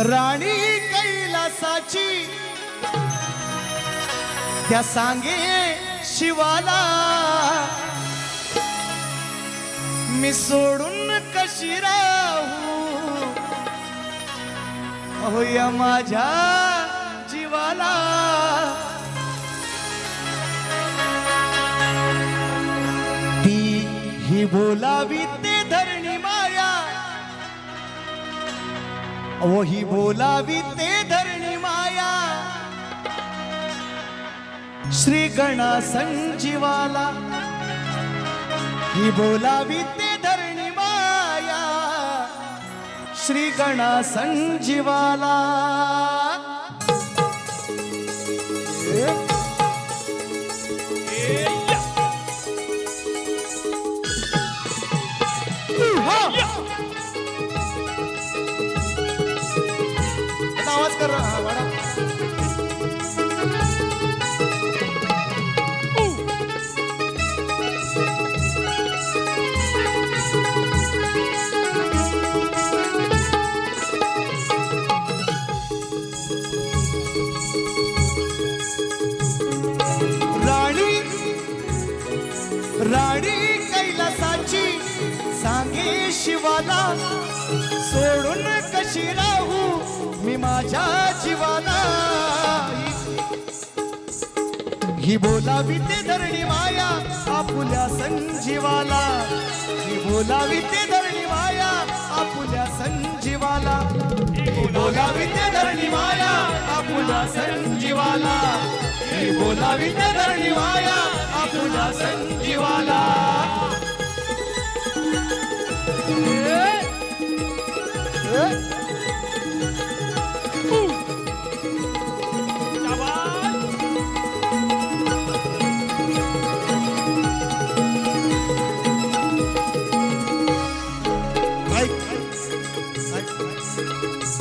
राणी कैलासाची त्या सांगे शिवाला मी सोडून कशी राहू अहो या माझ्या जीवाला ती ही बोलावी ते धरणी माया अहो ही बोलावी ते धरणी माया श्री गणा संजीवाला ही बोलावी ते धरणी माया श्री गणा संजीवाला आवाज कर रहा है बड़ा राणी कैलासाची सांगे शिवाला सोडून कशी राहू मी माझ्या जीवाला ही बोलावी ते धरणी माया आपुल्या संजीवाला ही बोलावी ते धरणी माया आपुल्या संजीवाला ही बोलावी ते धरणी माया आपुल्या संजीवाला ही बोलावी ते धरणी माया आपुल्या संजीवाला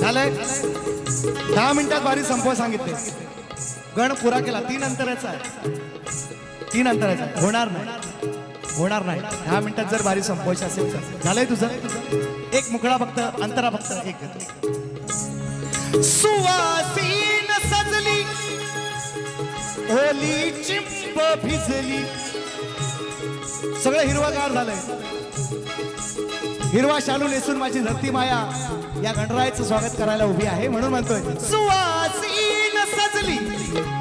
झालंय 10 मिनिटात बारी संपवा सांगितले गण पुरा केला 3 अंतराचा आहे 3 अंतराचा होणार नाही 10 मिनिटात जर बारी संपवायची असेल तर झालंय तुझं एक मुकडा फक्त अंतरा फक्त एक घेतो सुवासीन सजली ओली चिंप भिजली सगळं हिरवागार झालंय हिरवा शालू नेसून माझी धरती माया या गणरायाचं स्वागत करायला उभी आहे म्हणून म्हणतोय सुवासीन सजली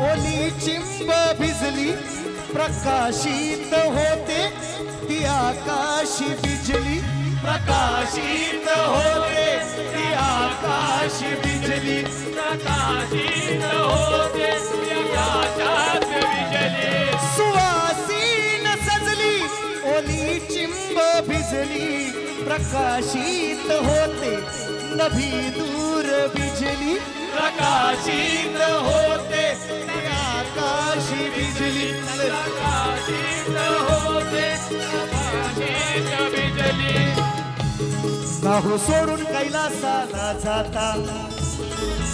ओली चिंब भिजली प्रकाशित होते ती आकाशी बिजली प्रकाशित होते ती आकाशी बिजली प्रकाशित होते आकाशात बिजली सुवासीन सजली ओली चिंब भिजली प्रकाशित होते नभी दूर बिजली प्रकाशित होते आकाशी बिजली प्रकाशित होते आकाशात बिजली काहू सोडून कैलासाला जाता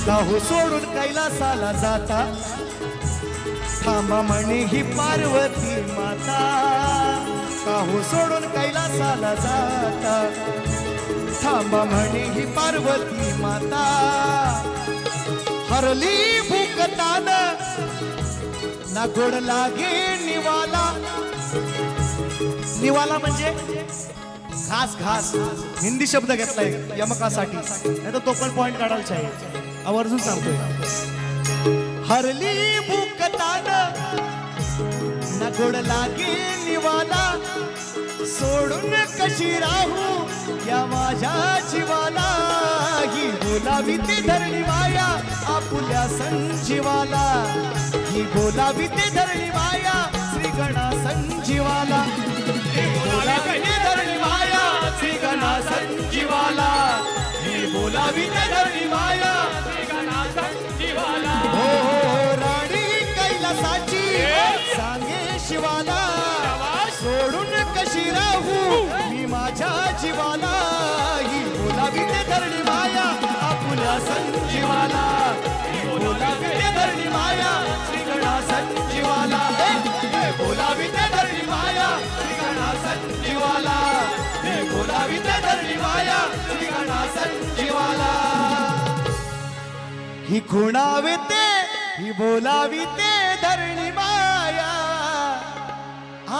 काहू सोडून कैलासाला जाता थांबा म्हणे ही पार्वती माता काहू सोडून कैलासाला जाता थांबा म्हणे ही पार्वती माता हरली भूकतान ना गोड लागे निवाला निवाला म्हणजे घास घास हिंदी शब्द घेतलाय यमकासाठी नाही तर तो पण पॉइंट काढायला चाहिए आवर्जून सांगतोय हरली भूकतान ना गोड लागे निवाला सोडून कशी राहू या माझ्या जीवाला ही बोलावी ते धरणी माया आपुल्या संजीवाला ही बोलावी ते धरणी माया श्री गणा संजीवाला ही बोलावी ते धरणी माया श्री गणा संजीवाला ही बोलावी ते धरणी माया श्री गणा संजीवाला हो राणी कैलासाची सांगे शिवाला सोडून कशी राहू मी माझ्या जीवाला ही बोलावी ते धरणी माया आपुल्या संजीवाला ही बोलावी ते धरणी माया श्री गणा संजीवाला बोलावी ते धरणी माया श्री गणा संजीवाला बोलावी ते धरणी माया श्री गणा संजीवाला ही खुणावी ते ही बोलावी ते धरणी माया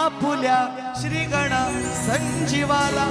आपुल्या श्रीगणा संजीवाला